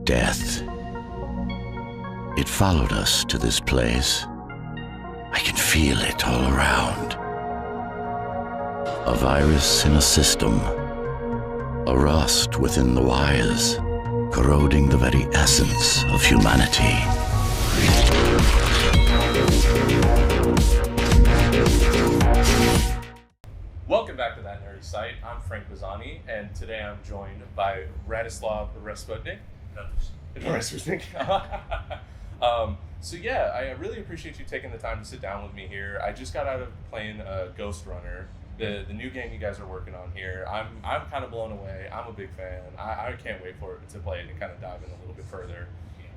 death. It followed us to this place. I can feel it all around. A virus in a system. A rust within the wires, corroding the very essence of humanity. Welcome back to That Nerdy Site. I'm Frank Bozzani, and today I'm joined by Radoslaw Ratusznik. Ratusznik. So yeah, I really appreciate you taking the time to sit down with me here. I just got out of playing Ghostrunner, the new game you guys are working on here. I'm kind of blown away. I'm a big fan. I can't wait for it to play it and kind of dive in a little bit further.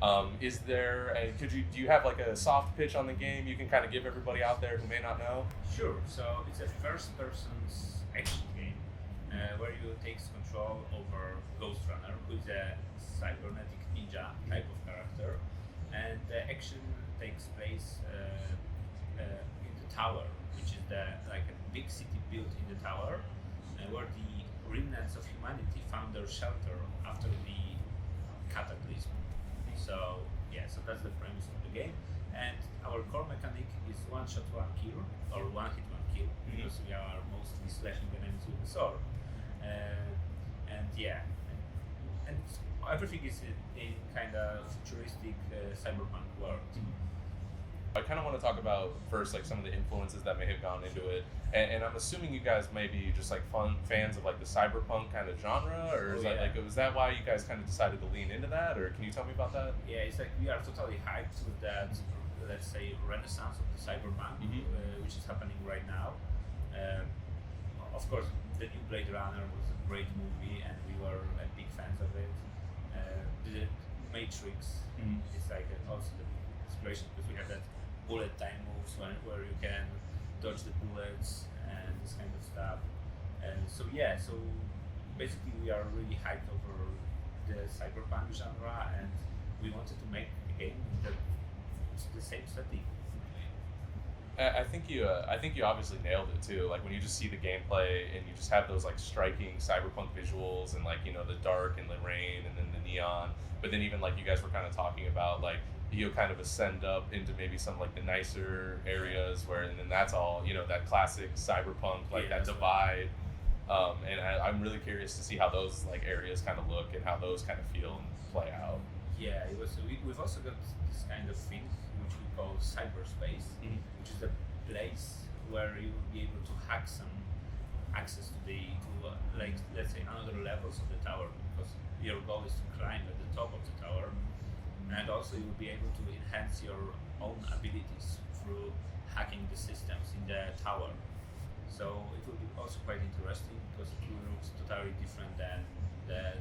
Do you have like a soft pitch on the game you can kind of give everybody out there who may not know? Sure. So it's a first-person's action game where you take control over Ghostrunner, who is a cybernetic ninja type of character, and the action takes place in the tower, which is like a big city built in the tower, where the remnants of humanity found their shelter after the cataclysm. So that's the premise of the game, and our core mechanic is one shot, one kill, or one hit, one kill, because we are mostly slashing enemies with the sword, and everything is in kind of futuristic cyberpunk world. I kind of want to talk about first like some of the influences that may have gone into it, and I'm assuming you guys may be just like fans of like the cyberpunk kind of genre, or is was that why you guys kind of decided to lean into that, or can you tell me about that? Yeah, it's like we are totally hyped with that, let's say, renaissance of the cyberpunk, which is happening right now. Of course, the new Blade Runner was a great movie, and we were like big fans of it. The Matrix is like also the inspiration, because we have that bullet time moves where you can dodge the bullets and this kind of stuff. And so basically we are really hyped over the cyberpunk genre, and we wanted to make a game in the same setting. I think you obviously nailed it too. Like when you just see the gameplay and you just have those like striking cyberpunk visuals and like, you know, the dark and the rain and then the neon. But then even like you guys were kind of talking about like you kind of ascend up into maybe some like the nicer areas and then that's all, you know, that classic cyberpunk that divide. And I'm really curious to see how those like areas kind of look and how those kind of feel and play out. Yeah, we've also got this kind of thing which we call cyberspace, which is a place where you will be able to hack some access to like let's say another levels of the tower, because your goal is to climb at the top of the tower, and also you will be able to enhance your own abilities through hacking the systems in the tower. So it will be also quite interesting, because it will look totally different than the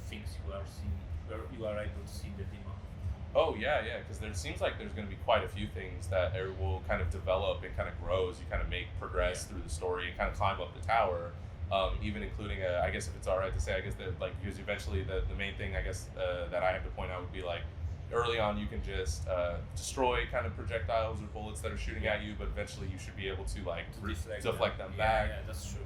things you are seeing, where you are able to see in the demo. Oh yeah, because there seems like there's going to be quite a few things that will kind of develop and kind of grow as you kind of progress through the story and kind of climb up the tower. Even including, I guess if it's all right to say, I guess that like because eventually the main thing I guess that I have to point out would be like early on you can just destroy kind of projectiles or bullets that are shooting at you, but eventually you should be able to like deflect them back. Yeah, that's true.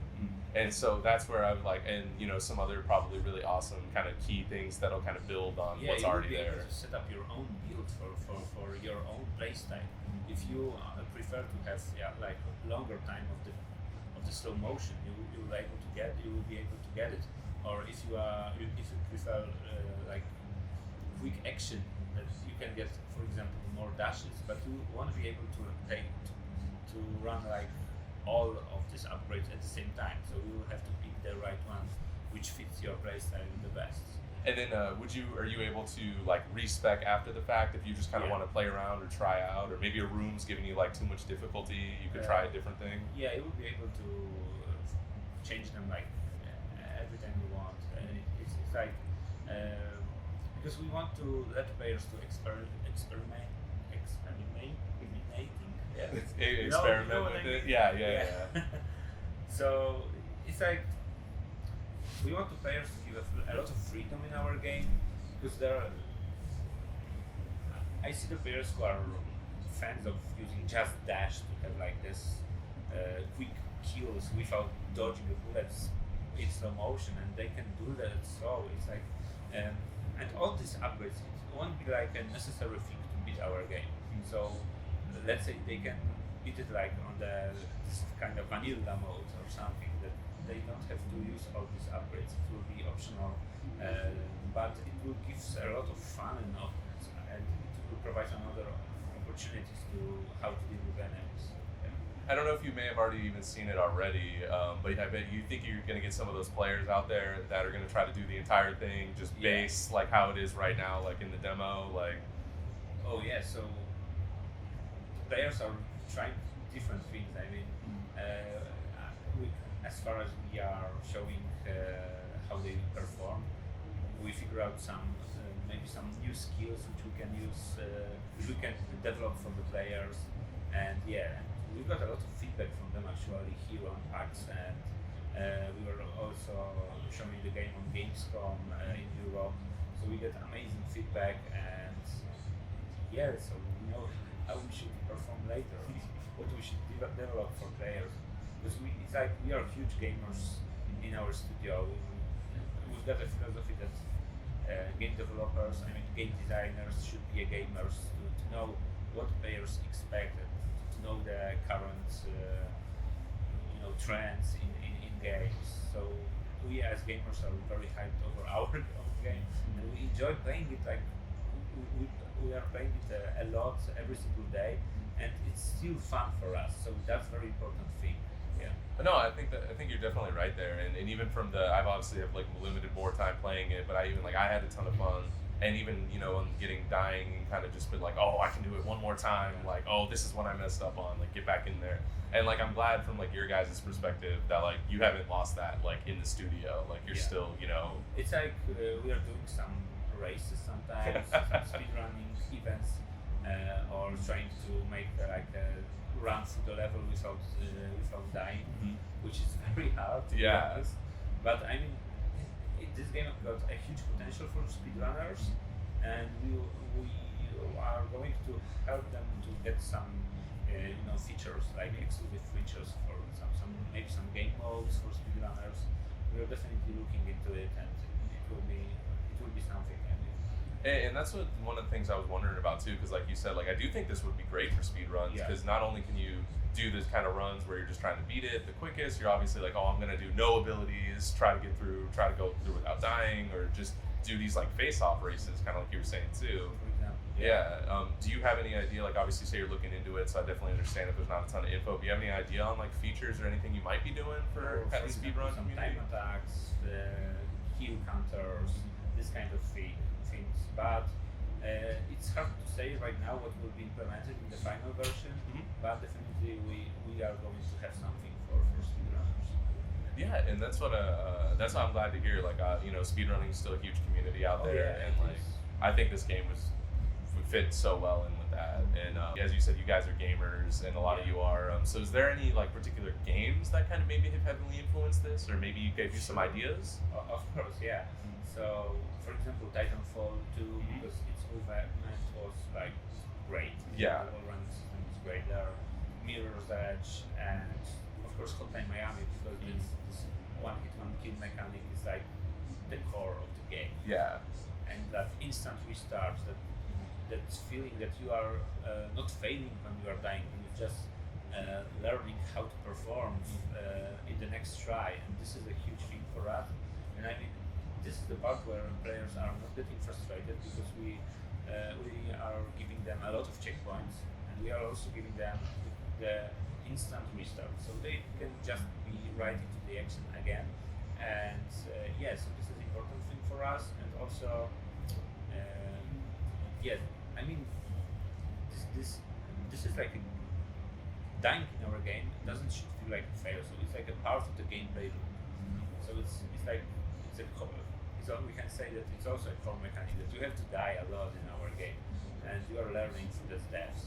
And so that's where I would like, and you know, some other probably really awesome kind of key things that'll kind of build on what's already there. You will be able to set up your own build for your own playstyle. If you prefer to have like longer time of the slow motion, you will be able to get it. Or if you prefer like quick action, that you can get, for example, more dashes, but you want to be able to run like all of these upgrades at the same time. So you will have to pick the right one, which fits your playstyle the best. And then, are you able to like respec after the fact if you just kind of want to play around or try out, or maybe a room's giving you like too much difficulty, you could try a different thing? Yeah, you will be able to change them like every time you want. And it's like because we want to let players to experiment. Experiment with it. Yeah. So it's like we want the players to give a lot of freedom in our game, because I see the players who are fans of using just dash to have like this quick kills without dodging the bullets in slow motion, and they can do that. So it's like and all these upgrades, it won't be like a necessary thing to beat our game. So let's say they can beat it like on this kind of vanilla mode or something, that they don't have to use all these upgrades. It will be optional, but it will give a lot of fun and options, and it will provide another opportunities to how to deal with enemies. I don't know if you may have already even seen it already, but I bet you think you're going to get some of those players out there that are going to try to do the entire thing just base like how it is right now, like in the demo, like. Oh yeah, so players are trying different things. I mean, as far as we are showing how they perform, we figure out some maybe some new skills which we can use, which we can develop for the players, and we got a lot of feedback from them actually here on PAX, and we were also showing the game on Gamescom in Europe, so we get amazing feedback, and so we know how we should perform later, what we should develop for players, because it's like we are huge gamers in our studio. We've got a philosophy that game developers, game designers should be gamers to know what players expect, to know the current trends in games. So we as gamers are very hyped over our own game, and we enjoy playing it. Like we are playing it a lot every single day, and it's still fun for us. So that's very important thing. Yeah. No, I think you're definitely right there, and even from I've obviously have like limited more time playing it, but I had a ton of fun, and even on getting dying and kind of just been like, oh, I can do it one more time, like, oh, this is what I messed up on, like get back in there, and like I'm glad from like your guys' perspective that like you haven't lost that like in the studio, like you're still It's like we are doing some races sometimes, some speedrunning events, or trying to make like a run through the level without dying, which is very hard to be honest. But this game got a huge potential for speedrunners, and we are going to help them to get some features, like exclusive features for maybe some game modes for speedrunners. We are definitely looking into it, and it will be something. And that's one of the things I was wondering about too, because like you said, like I do think this would be great for speed runs, because not only can you do this kind of runs where you're just trying to beat it the quickest, you're obviously like, oh, I'm gonna do no abilities, try to go through without dying, or just do these like face-off races, kind of like you were saying too. For example. Do you have any idea? Like obviously, say you're looking into it, so I definitely understand if there's not a ton of info. Do you have any idea on like features or anything you might be doing for kind of speed run some community? time attacks, heal counters, this kind of things. But it's hard to say right now what will be implemented in the final version. But definitely we are going to have something for speedrunners. Yeah, and that's what I'm glad to hear. Like speedrunning is still a huge community out there, and like I think this game would fit so well in with that. And as you said, you guys are gamers, and a lot of you are. So is there any like particular games that kind of maybe have heavily influenced this, or maybe you gave you some ideas? Of course, yeah. So for example, Titanfall 2, because its movement was like great. Yeah. The whole running system is great there. Mirror's Edge, and of course Hotline Miami, because this one-hit-one-kill mechanic is like the core of the game. Yeah. And that instant restart, that feeling that you are not failing when you are dying, you're just learning how to perform in the next try, and this is a huge thing for us. And this is the part where players are not getting frustrated, because we are giving them a lot of checkpoints, and we are also giving them the instant restart, so they can just be right into the action again. And so this is an important thing for us, and also this is like dying in our game doesn't should feel like a fail, so it's like a part of the gameplay loop. So it's like we can say that it's also a core mechanic, that you have to die a lot in our game, and you are learning through the steps.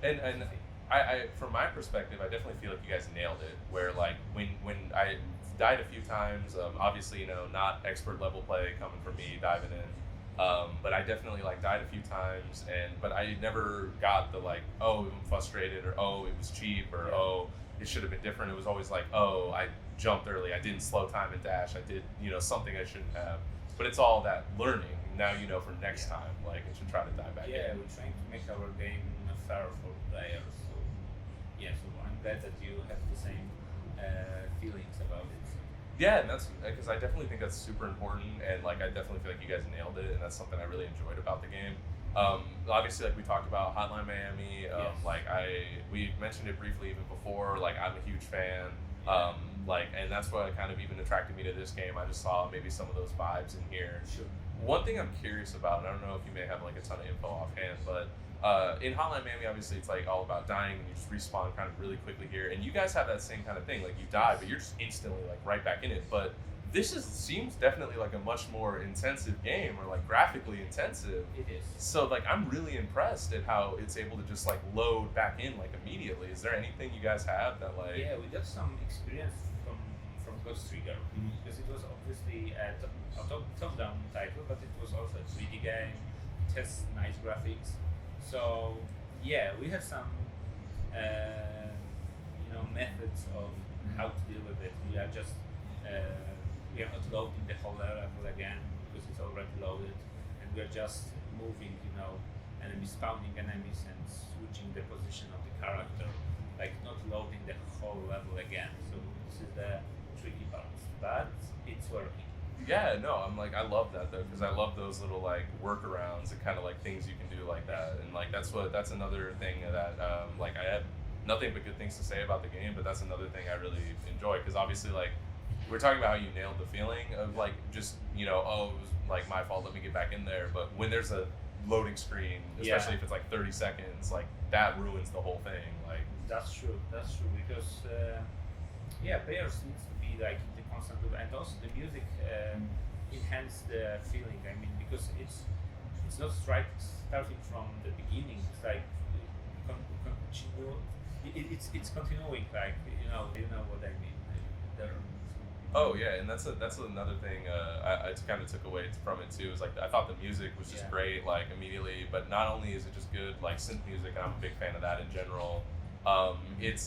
And I from my perspective, I definitely feel like you guys nailed it. Where like when I died a few times, obviously not expert level play coming from me diving in, but I definitely like died a few times, but I never got the like, oh, I'm frustrated, or oh, it was cheap, or oh, it should have been different. It was always like, oh, I jumped early, I didn't slow time and dash, I did something I shouldn't have. but it's all that learning. Now you know for next time, like, and should try to dive back in. Yeah, we're trying to make our game fair for players. So yeah, so I'm glad that you have the same feelings about it. Yeah, and that's because I definitely think that's super important, and like I definitely feel like you guys nailed it, and that's something I really enjoyed about the game. Obviously, like we talked about Hotline Miami, Yes. like we mentioned it briefly even before. Like I'm a huge fan, like, and that's what kind of even attracted me to this game. I just saw maybe some of those vibes in here. Sure. One thing I'm curious about, and I don't know if you may have like a ton of info offhand, but in Hotline Miami, obviously it's like all about dying and you just respawn kind of really quickly here. And you guys have that same kind of thing, like you die, but you're just instantly like right back in it. But this seems definitely like a much more intensive game, or like graphically intensive. It is. So like I'm really impressed at how it's able to just like load back in like immediately. Is there anything you guys have that like? Yeah, we got some experience from Ghostrunner, because it was obviously a top-down title, but it was also a 3D game. It has nice graphics. So yeah, we have some methods of how to deal with it. We are just we are not loading the whole level again because it's already loaded, and we are just moving, enemies, spawning enemies and switching the position of the character, like not loading the whole level again. So this is the tricky part, but it's working. Yeah, no, I love that though, because I love those little like workarounds and kind of like things you can do like that, and like that's another thing that like I have nothing but good things to say about the game, but that's another thing I really enjoy, because obviously like we're talking about how you nailed the feeling of like just it was like my fault, let me get back in there, but when there's a loading screen, especially if it's like 30 seconds, like that ruins the whole thing. Like that's true because players needs to be like in the constant loop, and also the music enhance the feeling. I mean, because it's not starting from the beginning. It's like it's continuing. Like you know what I mean. oh yeah, and that's another thing I kind of took away from it too. Is like I thought the music was just great, like immediately. But not only is it just good, like synth music, and I'm a big fan of that in general. It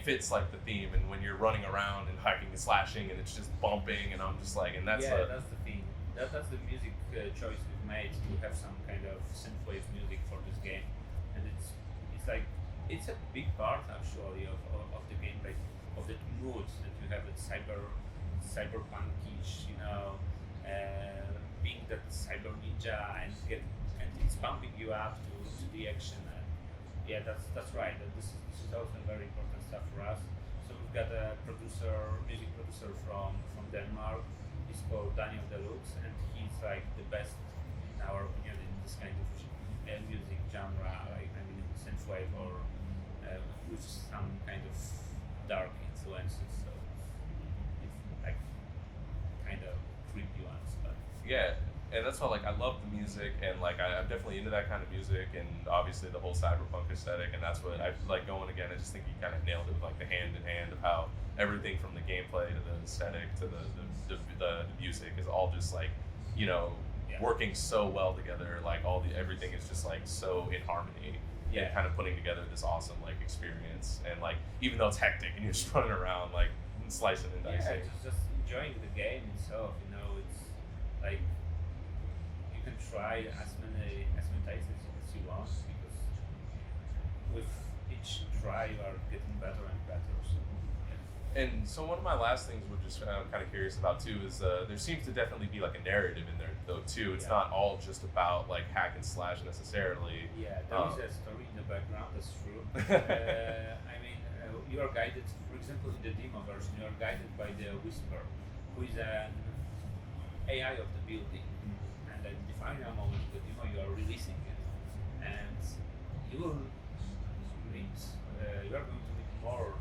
fits like the theme, and when you're running around and hiking and slashing, and it's just bumping, and I'm just like, and that's that's the thing. That's the music choice we've made to have some kind of synthwave music for this game, and it's like it's a big part actually of the gameplay, of the moods that you have at cyberpunkish, being that cyber ninja and it's pumping you up to the action. Yeah, that's right. This is also very important stuff for us. So we've got a music producer from Denmark. He's called Daniel Deluxe, and he's like the best in our opinion in this kind of music genre, like synthwave or with some kind of dark influences. So it's like kind of creepy ones, but yeah. And that's why, like, I love the music, and like I'm definitely into that kind of music, and obviously the whole cyberpunk aesthetic, and that's what I like going again. I just think you kind of nailed it with like the hand in hand of how everything from the gameplay to the aesthetic to the music is all just like working so well together. Like everything is just like so in harmony. And kind of putting together this awesome like experience, and like even though it's hectic and you're just running around like slicing and dicing. Just enjoying the game itself. It's like. You can try as many titles as you want, because with each try you are getting better and better. So, And so one of my last things I'm kind of curious about too is there seems to definitely be like a narrative in there though too. It's not all just about like hack and slash necessarily. Yeah, there is a story in the background. That's true. You are guided. For example, in the demo version, you are guided by the Whisper, who is an AI of the building. And at the final moment of the demo, you are releasing it, and you will meet. You are going to meet more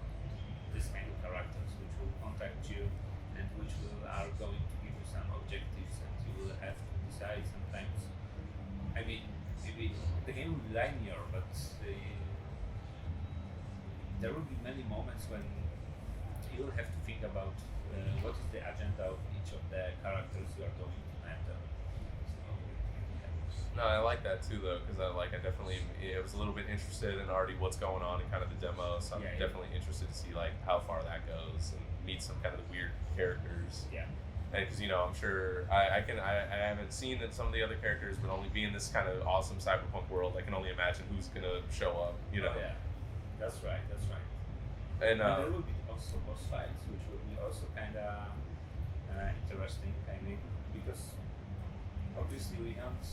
this kind of characters, which will contact you, and which are going to give you some objectives, and you will have to decide sometimes. I mean, maybe the game will be linear, but there will be many moments when you will have to think about what is the agenda of each of the characters you are going to enter. No, I like that too though, because I was a little bit interested in already what's going on in kind of the demo, so I'm definitely interested to see like how far that goes and meet some kind of weird characters. Yeah. And because I'm sure I haven't seen that some of the other characters, but only being this kind of awesome cyberpunk world, I can only imagine who's gonna show up. Oh, yeah, that's right. And there will be also boss fights, which will be also kind of interesting, because obviously we don't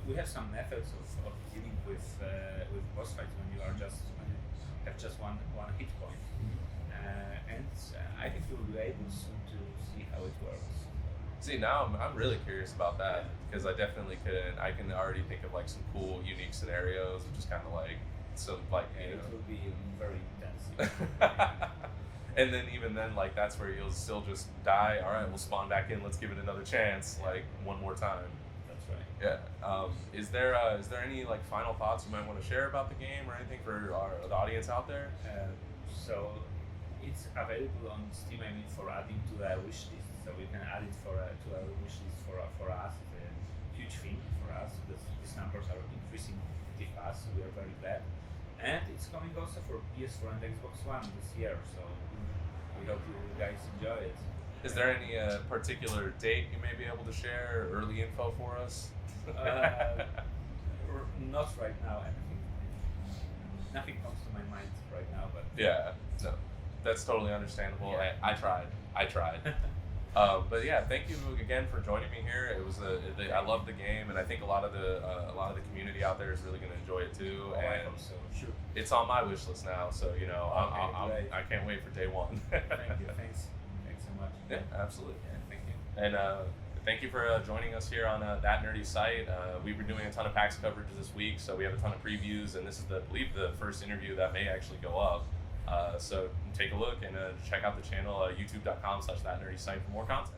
we have some methods of dealing with boss fights when you have just one hit point, and I think we'll be able soon to see how it works. See, now I'm really curious about that because I definitely I can already think of like some cool, unique scenarios of just kind of like some like It will be very intense. And then even then, like that's where you'll still just die. All right, we'll spawn back in. Let's give it another chance, like one more time. That's right. Yeah. Is there any like final thoughts you might want to share about the game or anything for the audience out there? So it's available on Steam. For adding to the wish list, so we can add it to our wish list for us. It's a huge thing for us because these numbers are increasing pretty fast. So we are very glad. And it's coming also for PS4 and Xbox One this year, so we hope you guys enjoy it. Is there any particular date you may be able to share, early info for us? Not right now. Nothing comes to my mind right now, but yeah, no, that's totally understandable. Yeah. I tried. But yeah, thank you again for joining me here. It was I love the game, and I think a lot of the community out there is really going to enjoy it too. I And hope so. Sure. it's on my wish list now, so Great. I can't wait for day one. Thank you. Thanks so much. Yeah, absolutely. Yeah, thank you. And thank you for joining us here on That Nerdy Site. We were doing a ton of PAX coverage this week, so we have a ton of previews, and this is I believe the first interview that may actually go up. So take a look and check out the channel, youtube.com/thatnerdysite for more content.